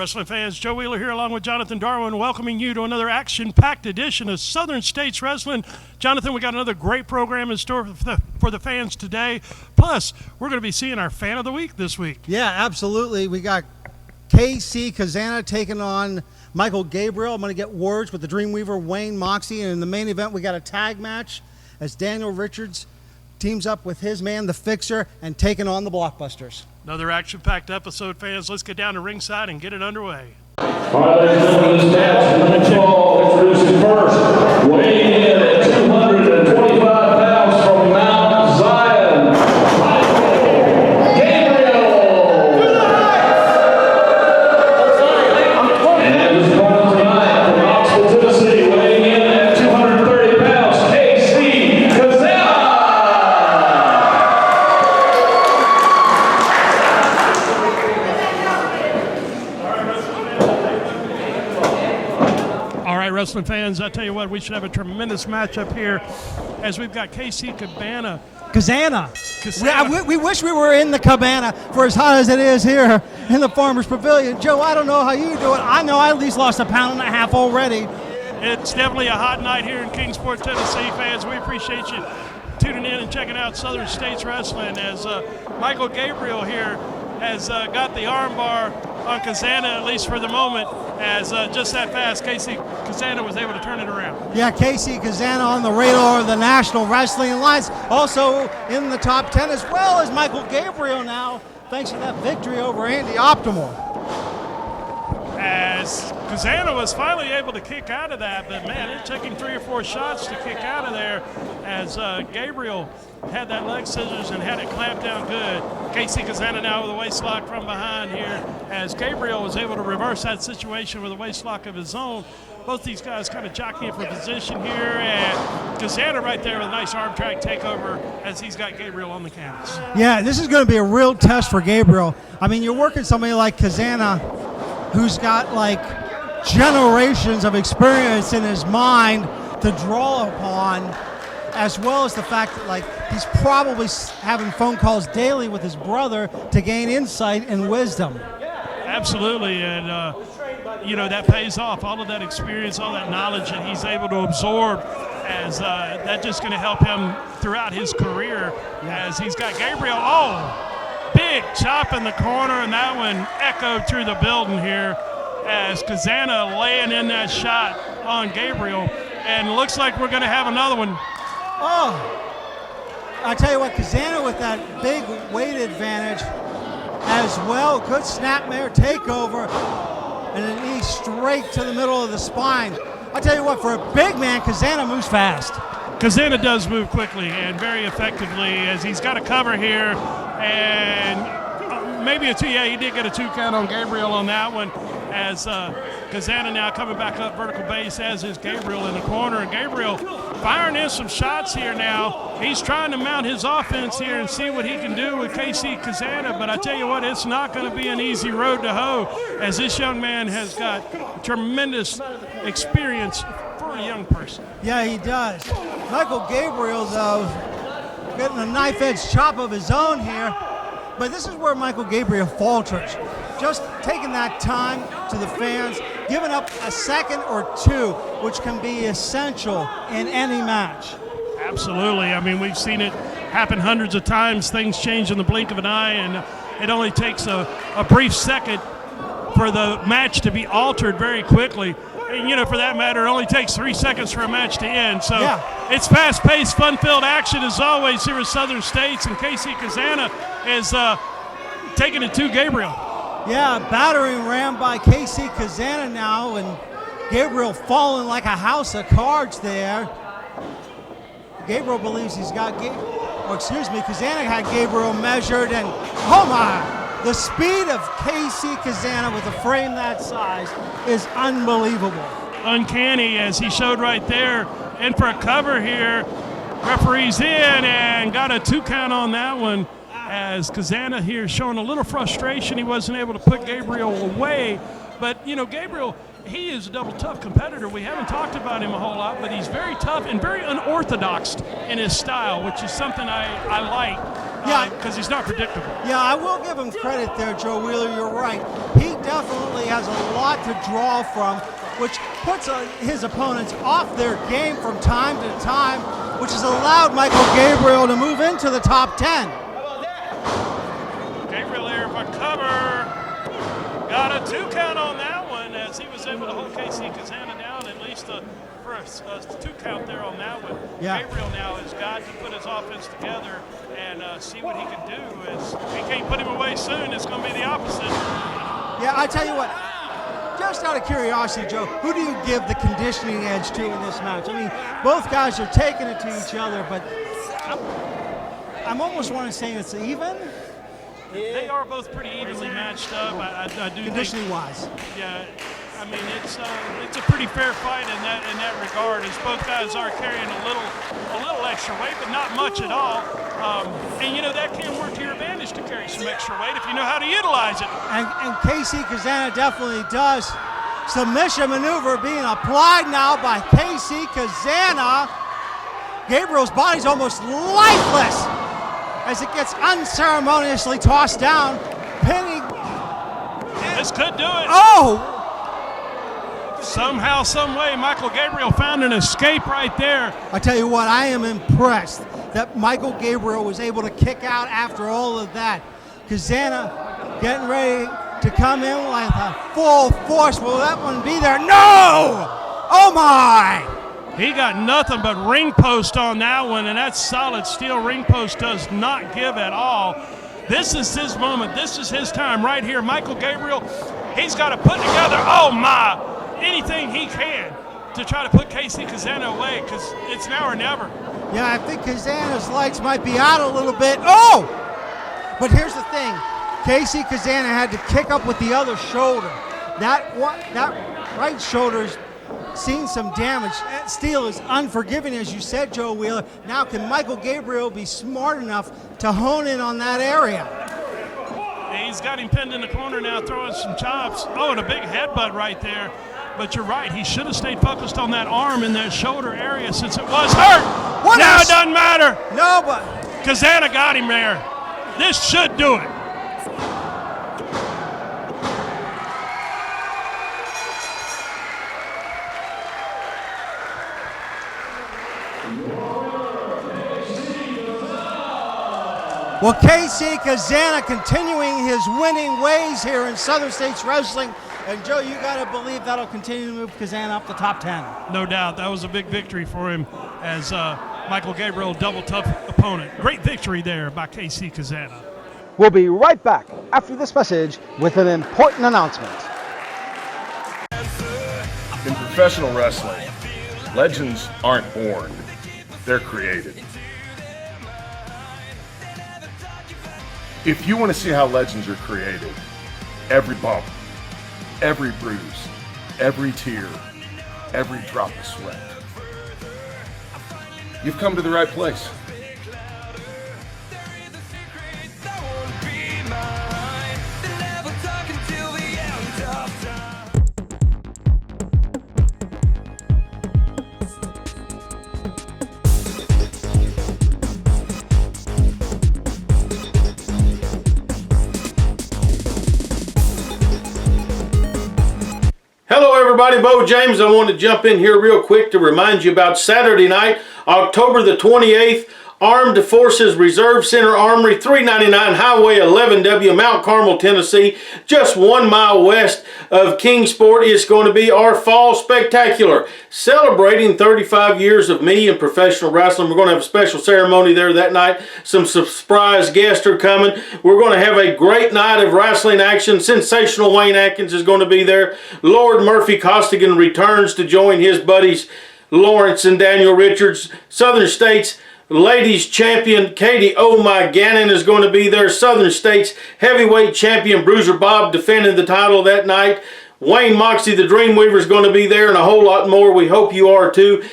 wrestling fans, Joe Wheeler here along with Jonathan Darwin, welcoming you to another action-packed edition of Southern States Wrestling. Jonathan, we got another great program in store for the fans today. Plus, we're going to be seeing our Fan of the Week this week. Yeah, absolutely. We got Kazana taking on Michael Gabriel. I'm going to get words with the Dreamweaver, Wayne, Moxxi. And in the main event, we got a tag match as Daniel Richards teams up with his man, the Fixer, and taking on the Blockbusters. Another action-packed episode, fans. Let's get down to ringside and get it underway. All right, ladies and gentlemen, this match, introducing first, weighing in at 225 pounds from Mount Zion, Michael Gabriel. And his opponent tonight from Knoxville, Tennessee, weighing in at 230 pounds, Kazana. Wrestling fans, I tell you what, we should have a tremendous matchup here as we've got Kazana. We wish we were in the Cabana for as hot as it is here in the Farmers Pavilion. Joe, I don't know how you do it. I know I at least lost 1.5 pounds already. It's definitely a hot night here in Kingsport, Tennessee, fans. We appreciate you tuning in and checking out Southern States Wrestling as Michael Gabriel here has got the armbar on Kazana, at least for the moment, as just that fast, Kazana was able to turn it around. Yeah, Kazana on the radar of the National Wrestling Alliance, also in the top 10, as well as Michael Gabriel now, thanks to that victory over Andy Optimal. As Kazana was finally able to kick out of that, but man, it took him 3 or 4 shots to kick out of there as Gabriel had that leg scissors and had it clamped down good. Kazana now with a waist lock from behind here as Gabriel was able to reverse that situation with a waist lock of his own. Both these guys kind of jockeying for position here, and Kazana right there with a nice arm track takeover as he's got Gabriel on the canvas. Yeah, this is going to be a real test for Gabriel. I mean, you're working somebody like Kazana who's got like generations of experience in his mind to draw upon, as well as the fact that like he's probably having phone calls daily with his brother to gain insight and wisdom. Absolutely, and you know, that pays off. All of that experience, all that knowledge that he's able to absorb, as that's just going to help him throughout his career. As he's got Gabriel, big chop in the corner, and that one echoed through the building here as Kazana laying in that shot on Gabriel, and looks like we're going to have another one. I tell you what, Kazana with that big weight advantage as well. Good snapmare takeover and a knee straight to the middle of the spine. I tell you what, for a big man, Kazana moves fast. Kazana does move quickly and very effectively as he's got a cover here, and maybe he did get a 2 count on Gabriel on that one, as Kazana now coming back up vertical base, as is Gabriel in the corner. And Gabriel firing in some shots here now. He's trying to mount his offense here and see what he can do with Kazana, but I tell you what, it's not going to be an easy road to hoe, as this young man has got tremendous experience for a young person. Yeah, he does. Michael Gabriel, though, getting a knife-edge chop of his own here, but this is where Michael Gabriel falters. Just taking that time to the fans, giving up a second or 2, which can be essential in any match. Absolutely. I mean, we've seen it happen hundreds of times. Things change in the blink of an eye, and it only takes a brief second for the match to be altered very quickly. And, you know, for that matter, it only takes 3 seconds for a match to end. So It's fast-paced, fun-filled action as always here at Southern States, and Kazana is taking it to Gabriel. Yeah, battering ram by Kazana now, and Gabriel falling like a house of cards there. Gabriel believes he's got Kazana had Gabriel measured, and oh my, the speed of Kazana with a frame that size is unbelievable. Uncanny, as he showed right there. And for a cover here, referee's in and got a 2 count on that one, as Kazana here showing a little frustration. He wasn't able to put Gabriel away, but you know, Gabriel, he is a double tough competitor. We haven't talked about him a whole lot, but he's very tough and very unorthodox in his style, which is something I like. Because he's not predictable. Yeah, I will give him credit there, Joe Wheeler. You're right. He definitely has a lot to draw from, which puts his opponents off their game from time to time, which has allowed Michael Gabriel to move into the top 10. Gabriel there for cover. Got a 2 count on that one as he was able to hold Kazana down at least for a 2 count there on that one. Yeah. Gabriel now has got to put his offense together and see what he can do. As if he can't put him away soon, it's going to be the opposite. Yeah, I tell you what, just out of curiosity, Joe, who do you give the conditioning edge to in this match? I mean, both guys are taking it to each other, but I'm almost wanting to say it's even. They are both pretty evenly matched up. I do Conditioning-wise. Yeah, I mean it's a pretty fair fight in that regard, as both guys are carrying a little extra weight, but not much at all. And you know that can work to your advantage to carry some extra weight if you know how to utilize it. And Kazana definitely does. Submission maneuver being applied now by Kazana. Gabriel's body's almost lifeless as it gets unceremoniously tossed down, pinning. This could do it. Oh! Somehow, some way, Michael Gabriel found an escape right there. I tell you what, I am impressed that Michael Gabriel was able to kick out after all of that. Kazana getting ready to come in with a full force. Will that one be there? No! Oh my! He got nothing but ring post on that one, and that solid steel ring post does not give at all. This is his moment. This is his time right here. Michael Gabriel, he's got to put together, oh my, anything he can to try to put Kazana away, because it's now or never. Yeah, I think Kazana's lights might be out a little bit. Oh! But here's the thing. Kazana had to kick up with the other shoulder. That right shoulder's seen some damage. That steel is unforgiving, as you said, Joe Wheeler. Now can Michael Gabriel be smart enough to hone in on that area? He's got him pinned in the corner now, throwing some chops. Oh, and a big headbutt right there. But you're right, he should have stayed focused on that arm in that shoulder area since it was hurt. Now it doesn't matter. No, but Kazana got him there. This should do it. well, Kazana continuing his winning ways here in Southern States Wrestling. And Joe, you got to believe that'll continue to move Kazana up the top 10. No doubt. That was a big victory for him as Michael Gabriel, double tough opponent. Great victory there by Kazana. We'll be right back after this message with an important announcement. In professional wrestling, legends aren't born, they're created. If you want to see how legends are created, every bump, every bruise, every tear, every drop of sweat, you've come to the right place. Hello everybody, Beau James. I want to jump in here real quick to remind you about Saturday night, October the 28th, Armed Forces Reserve Center Armory, 399 Highway 11W, Mount Carmel, Tennessee, just 1 mile west of Kingsport. It's going to be our Fall Spectacular, celebrating 35 years of me in professional wrestling. We're going to have a special ceremony there that night. Some surprise guests are coming. We're going to have a great night of wrestling action. Sensational Wayne Atkins is going to be there. Lord Murphy Costigan returns to join his buddies Lawrence and Daniel Richards. Southern States Ladies Champion Katie Oh My Gannon is going to be there. Southern States Heavyweight Champion Bruiser Bob defending the title that night. Wayne Moxxi the Dreamweaver is going to be there, and a whole lot more. We hope you are too.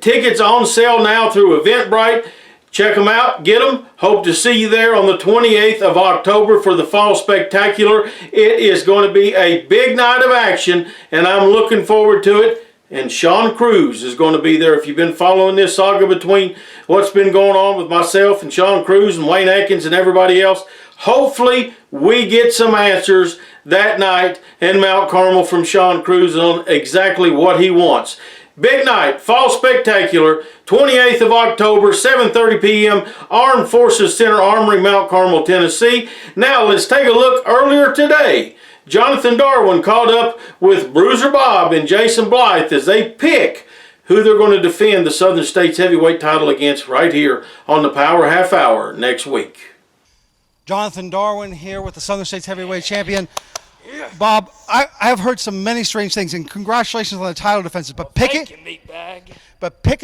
Tickets on sale now through Eventbrite. Check them out. Get them. Hope to see you there on the 28th of October for the Fall Spectacular. It is going to be a big night of action, and I'm looking forward to it. And Sean Cruz is going to be there. If you've been following this saga between what's been going on with myself and Sean Cruz and Wayne Atkins and everybody else, hopefully we get some answers that night in Mount Carmel from Sean Cruz on exactly what he wants. Big night, Fall Spectacular, 28th of October, 7:30 p.m., Armed Forces Center Armory, Mount Carmel, Tennessee. Now let's take a look earlier today. Jonathan Darwin caught up with Bruiser Bob and Jason Blythe as they pick who they're going to defend the Southern States Heavyweight title against right here on the Power Half Hour next week. Jonathan Darwin here with the Southern States Heavyweight Champion. Bob, I have heard some many strange things, and congratulations on the title defenses. But picking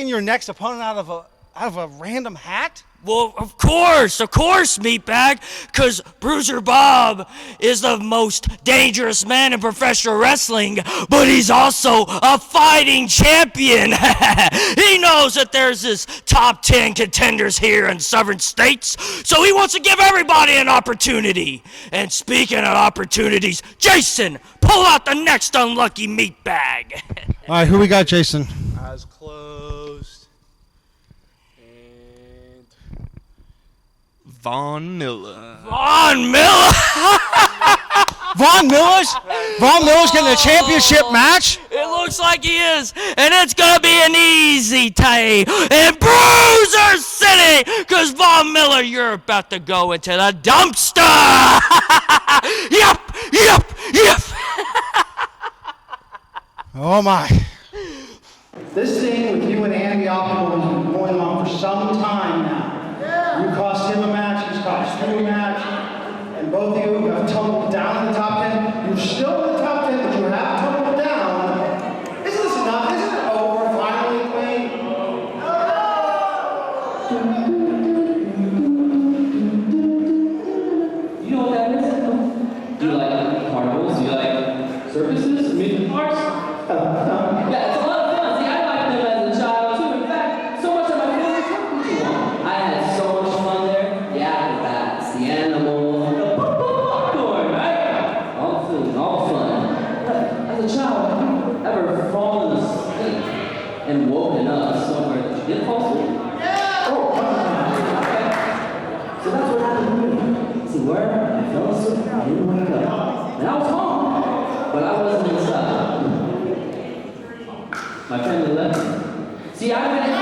your next opponent out of a random hat? Well, of course, meatbag, because Bruiser Bob is the most dangerous man in professional wrestling, but he's also a fighting champion. He knows that there's this top 10 contenders here in Southern States, so he wants to give everybody an opportunity. And speaking of opportunities, Jason, pull out the next unlucky meatbag. All right, who we got, Jason? Eyes closed. Von Miller. Von Miller? Von Miller's getting a championship match? It looks like he is, and it's gonna be an easy tie in Bruiser City, because Von Miller, you're about to go into the dumpster. Yep. Oh my. This thing with you and Andy Optimal has been going on for some time now. You cost him a match, he's cost you a match, and both of you have tumbled down in the top 10. You're still in the top 10, but you have tumbled down. Isn't this enough? Isn't it over finally, Queen? You know what that is? Do you like carnivals? Do you like circuses? Amusement parks? Yeah, it's a lot of fun. See, I liked them as a child too. In fact, so much of my family took me to one. I had so much fun there. The acrobats, the animals, the popcorn, right? All food, all fun. But as a child, ever fallen asleep and woken up somewhere that you didn't fall asleep? Oh, okay. So that's what happened to me. See, where I fell asleep, I didn't wake up. And I was home, but I wasn't inside. My family left me. See, I went to that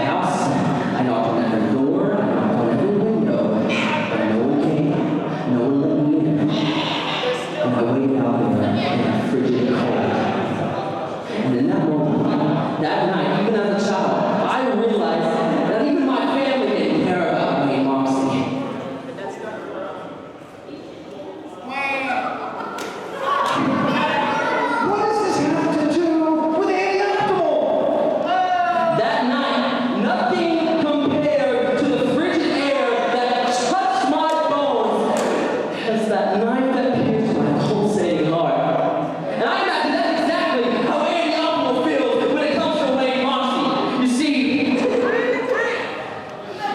house. I knocked on every door. I knocked on every window. But no one came. No one let me in. And I waited out there in that frigid cold. And in that moment, that night, even as a child, I realized that even my family didn't care about me, Moxxi. What does this have to do with Andy Optimal? That night, nothing compared to the frigid air that touched my bones as that knife that pierced my pulsating heart. And I imagine that's exactly how Andy Optimal feels when it comes to Wayne Moxxi. You see,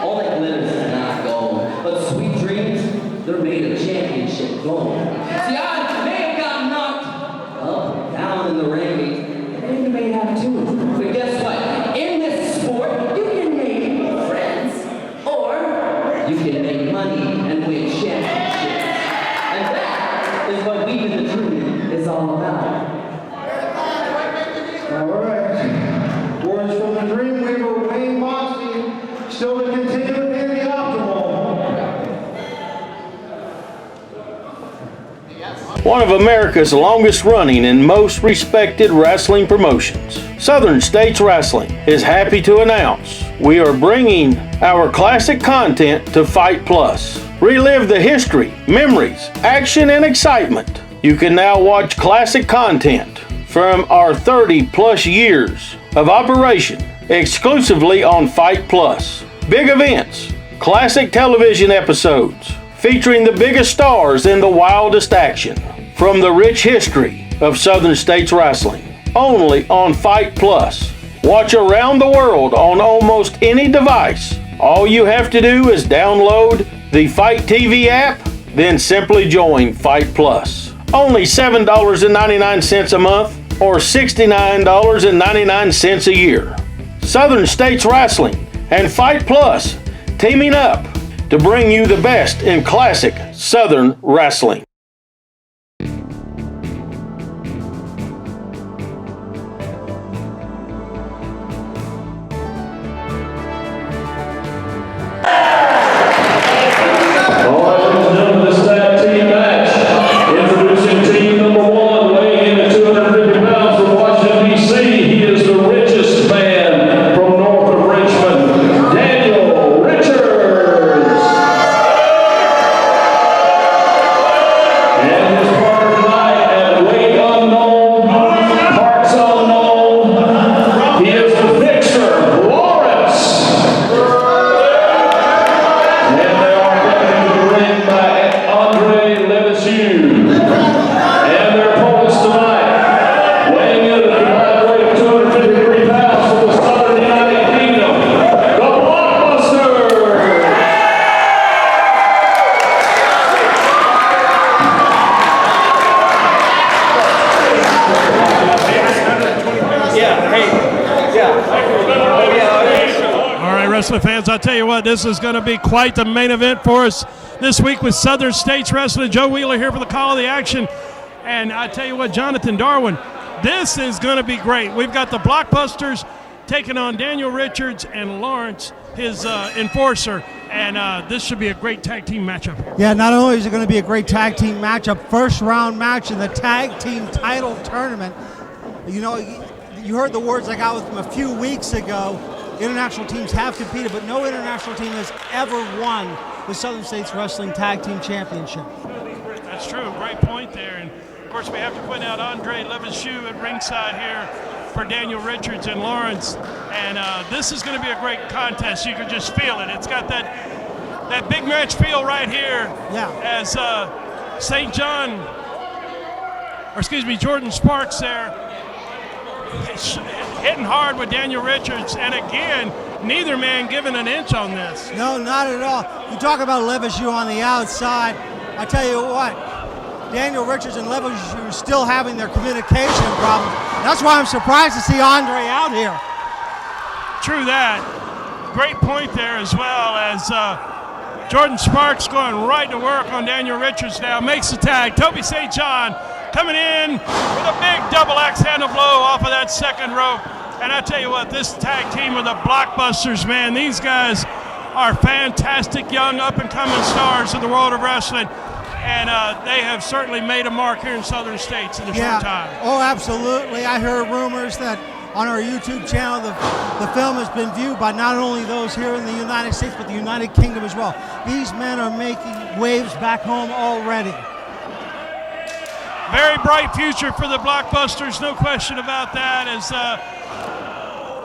all that glitters is not gold, but sweet dreams, they're made of championship gold. See, I may have gotten knocked up, down in the rankings, and you may have too. But guess what? In this sport, you can make friends, or you can make money and win championships. And that is what We in the Dream is all about. All right. Words from the Dreamweaver, Wayne Moxxi, still to continue with Andy Optimal. One of America's longest running and most respected wrestling promotions, Southern States Wrestling, is happy to announce we are bringing our classic content to Fite Plus. Relive the history, memories, action, and excitement. You can now watch classic content from our 30 plus years of operation exclusively on Fite Plus. Big events, classic television episodes featuring the biggest stars in the wildest action from the rich history of Southern States Wrestling. Only on Fite Plus. Watch around the world on almost any device. All you have to do is download the Fite TV app, then simply join Fite Plus. Only $7.99 a month or $69.99 a year. Southern States Wrestling, and Fite Plus teaming up to bring you the best in classic Southern wrestling. Fans, I tell you what, this is going to be quite the main event for us this week with Southern States Wrestling. Joe Wheeler here for the call of the action. And I tell you what, Jonathan Darwin, this is going to be great. We've got the Blockbusters taking on Daniel Richards and Lawrence, his enforcer. And this should be a great tag team matchup. Yeah, not only is it going to be a great tag team matchup, first round match in the tag team title tournament. You know, you heard the words I got with them a few weeks ago. International teams have competed, but no international team has ever won the Southern States Wrestling Tag Team Championship. That's true. Great point there. And, of course, we have to point out Andre Levisseax at ringside here for Daniel Richards and Lawrence. And this is going to be a great contest. You can just feel it. It's got that big match feel right here. Yeah. As St. John, or excuse me, Jordan Sparks there, hitting hard with Daniel Richards, and again, neither man giving an inch on this. No, not at all. You talk about Levisseax on the outside. I tell you what, Daniel Richards and Levisseax still having their communication problems. That's why I'm surprised to see Andre out here. True that. Great point there as well, as Jordan Sparks going right to work on Daniel Richards now. Makes the tag. Toby St. John coming in with a big double axe handle blow off of that second rope. And I tell you what, this tag team with the Blockbusters, man, these guys are fantastic young up-and-coming stars in the world of wrestling. And they have certainly made a mark here in Southern States in a short time. Oh, absolutely. I heard rumors that on our YouTube channel, the film has been viewed by not only those here in the United States, but the United Kingdom as well. These men are making waves back home already. Very bright future for the Blockbusters, no question about that, as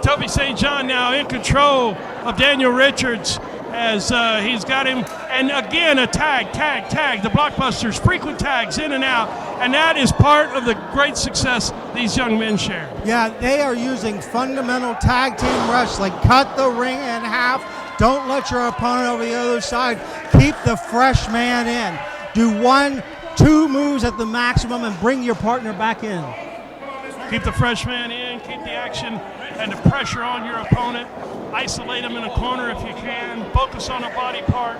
Toby St. John now in control of Daniel Richards as he's got him. And again, a tag. The Blockbusters, frequent tags in and out. And that is part of the great success these young men share. Yeah, they are using fundamental tag team wrestling. Cut the ring in half. Don't let your opponent over the other side. Keep the fresh man in. Do 1-2 moves at the maximum and bring your partner back in. Keep the fresh man in, keep the action and the pressure on your opponent. Isolate them in a corner if you can. Focus on a body part.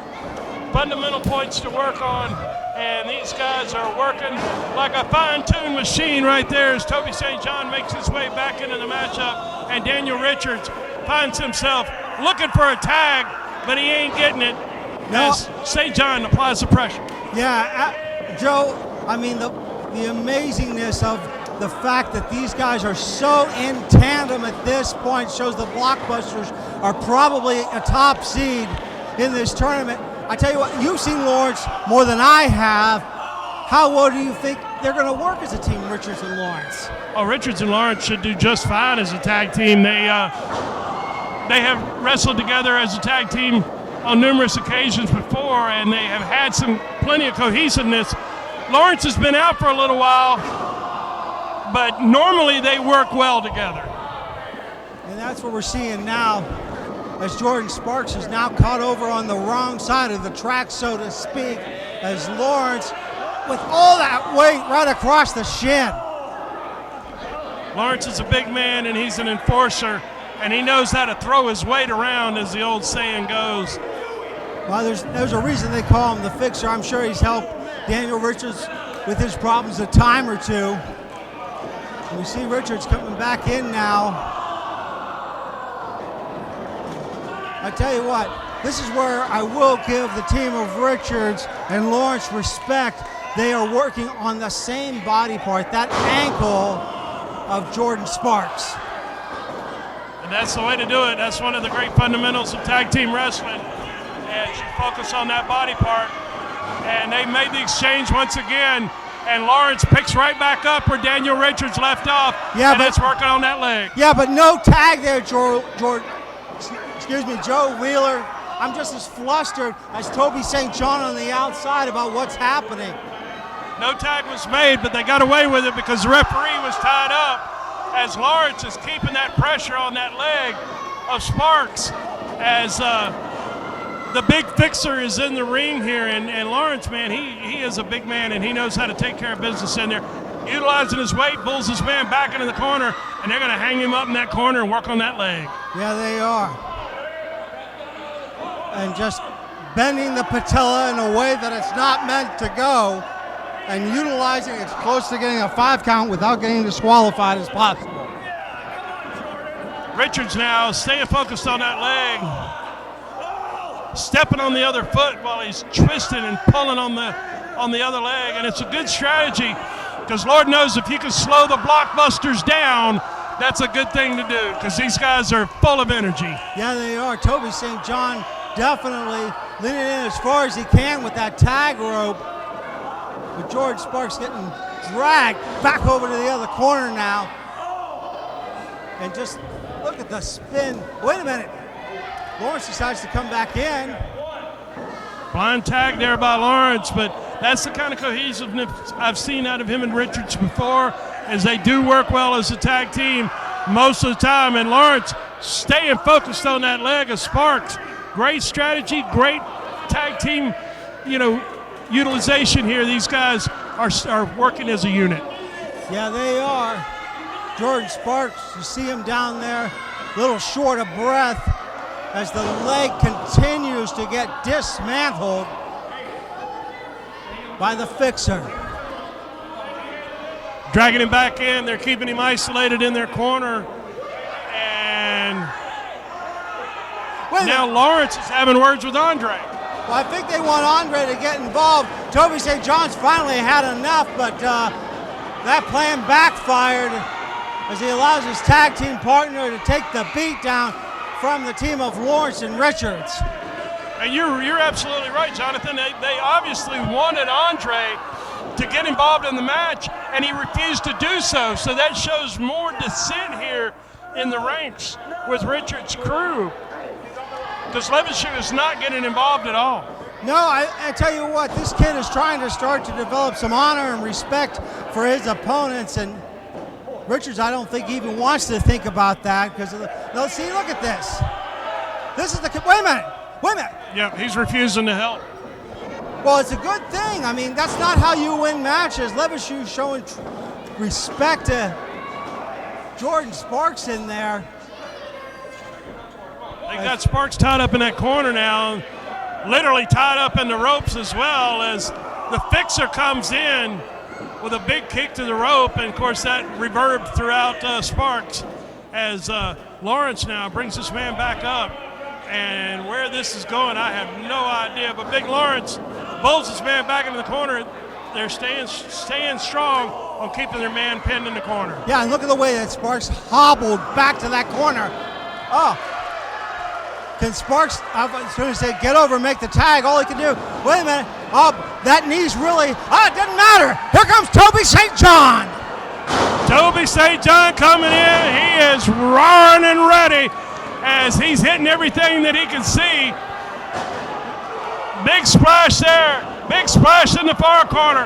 Fundamental points to work on. And these guys are working like a fine-tuned machine right there as Toby St. John makes his way back into the matchup. And Daniel Richards finds himself looking for a tag, but he ain't getting it as St. John applies the pressure. Yeah, Joe, I mean, the amazingness of the fact that these guys are so in tandem at this point shows the Blockbusters are probably a top seed in this tournament. I tell you what, you've seen Lawrence more than I have. How well do you think they're going to work as a team, Richards and Lawrence? Oh, Richards and Lawrence should do just fine as a tag team. They have wrestled together as a tag team on numerous occasions before, and they have had plenty of cohesiveness. Lawrence has been out for a little while, but normally they work well together. And that's what we're seeing now, as Jordan Sparks is now caught over on the wrong side of the track, so to speak, as Lawrence, with all that weight right across the shin. Lawrence is a big man, and he's an enforcer, and he knows how to throw his weight around, as the old saying goes. Well, there's a reason they call him the Fixer. I'm sure he's helped Daniel Richards with his problems a time or two. And we see Richards coming back in now. I tell you what, this is where I will give the team of Richards and Lawrence respect. They are working on the same body part, that ankle of Jordan Sparks. And that's the way to do it. That's one of the great fundamentals of tag team wrestling, as you focus on that body part. And they made the exchange once again, and Lawrence picks right back up where Daniel Richards left off, and it's working on that leg. Yeah, but no tag there, Joe Wheeler. I'm just as flustered as Toby St. John on the outside about what's happening. No tag was made, but they got away with it because the referee was tied up, as Lawrence is keeping that pressure on that leg of Sparks, as the big Fixer is in the ring here. And Lawrence, man, he is a big man, and he knows how to take care of business in there. Utilizing his weight, pulls his man back into the corner, and they're going to hang him up in that corner and work on that leg. Yeah, they are. And just bending the patella in a way that it's not meant to go, and utilizing it close to getting a 5 count without getting disqualified as possible. Richards now staying focused on that leg, stepping on the other foot while he's twisting and pulling on the other leg, and it's a good strategy because Lord knows if you can slow the Blockbusters down, that's a good thing to do because these guys are full of energy. Yeah, they are. Toby St. John definitely leaning in as far as he can with that tag rope. But George Sparks getting dragged back over to the other corner now. And just look at the spin. Wait a minute. Lawrence decides to come back in. Blind tag there by Lawrence, but that's the kind of cohesiveness I've seen out of him and Richards before, as they do work well as a tag team most of the time. And Lawrence staying focused on that leg of Sparks. Great strategy, great tag team, utilization here. These guys are working as a unit. Yeah, they are. Jordan Sparks, you see him down there, a little short of breath as the leg continues to get dismantled by the Fixer. Dragging him back in. They're keeping him isolated in their corner. And now Lawrence is having words with Andre. Well, I think they want Andre to get involved. Toby St. John's finally had enough, but that plan backfired as he allows his tag team partner to take the beat down from the team of Lawrence and Richards. And you're absolutely right, Jonathan. They obviously wanted Andre to get involved in the match, and he refused to do so. So that shows more dissent here in the ranks with Richards' crew, because Levisseax is not getting involved at all. No, I tell you what, this kid is trying to start to develop some honor and respect for his opponents, and Richards, I don't think, even wants to think about that because, no, see, look at this. This is the, wait a minute. Yeah, he's refusing to help. Well, it's a good thing. I mean, that's not how you win matches. Levisseax showing respect to Jordan Sparks in there. They got Sparks tied up in that corner now, literally tied up in the ropes as well, as the Fixer comes in with a big kick to the rope, and of course that reverbed throughout Sparks as Lawrence now brings this man back up. And where this is going, I have no idea, but Big Lawrence pulls this man back into the corner. They're staying strong on keeping their man pinned in the corner. Yeah, and look at the way that Sparks hobbled back to that corner. Oh, can Sparks, I was going to say, get over and make the tag? All he can do, wait a minute. Oh, that knee's really, it doesn't matter. Here comes Toby St. John. Toby St. John coming in. He is roaring and ready as he's hitting everything that he can see. Big splash there. Big splash in the far corner.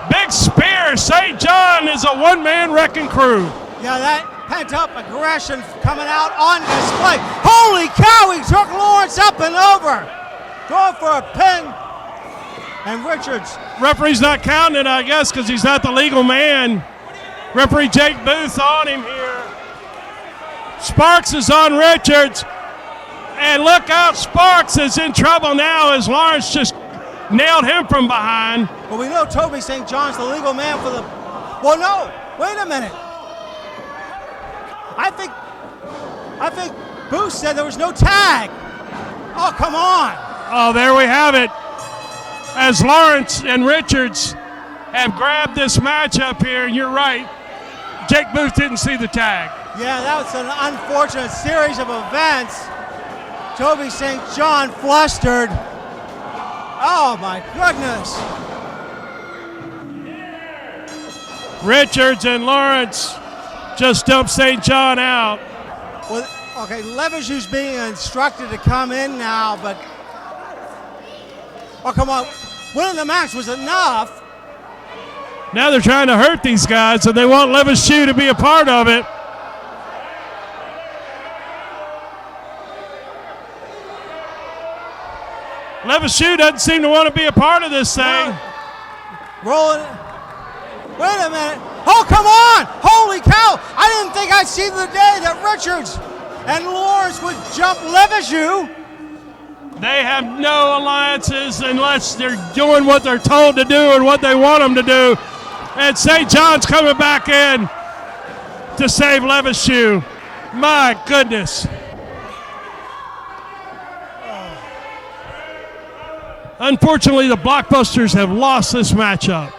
Big spear. St. John is a one-man wrecking crew. Yeah, that pent-up aggression coming out on display. Holy cow, he took Lawrence up and over. Going for a pin. And Richards. Referee's not counting it, I guess, because he's not the legal man. Referee Jake Booth on him here. Sparks is on Richards. And look out, Sparks is in trouble now as Lawrence just nailed him from behind. Well, we know Toby St. John's the legal man for the... Well, no. Wait a minute. I think Booth said there was no tag. Oh, come on. Oh, there we have it. As Lawrence and Richards have grabbed this matchup here, and you're right, Jake Booth didn't see the tag. Yeah, that was an unfortunate series of events. Toby St. John flustered. Oh, my goodness. Richards and Lawrence just dumped St. John out. Well, okay, Levisseax being instructed to come in now, but... Oh, come on. Winning the match was enough. Now they're trying to hurt these guys, and they want Levisseax to be a part of it. Levisseax doesn't seem to want to be a part of this thing. No. Rolling. Wait a minute. Oh, come on. Holy cow. I didn't think I'd see the day that Richards and Lawrence would jump Levisseax. They have no alliances unless they're doing what they're told to do and what they want them to do. And St. John's coming back in to save Levisseax. My goodness. Unfortunately, the Blockbusters have lost this matchup.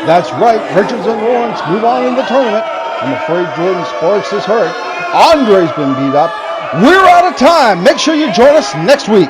That's right. Richards and Lawrence move on in the tournament. I'm afraid Jordan Sparks is hurt. Andre's been beat up. We're out of time. Make sure you join us next week.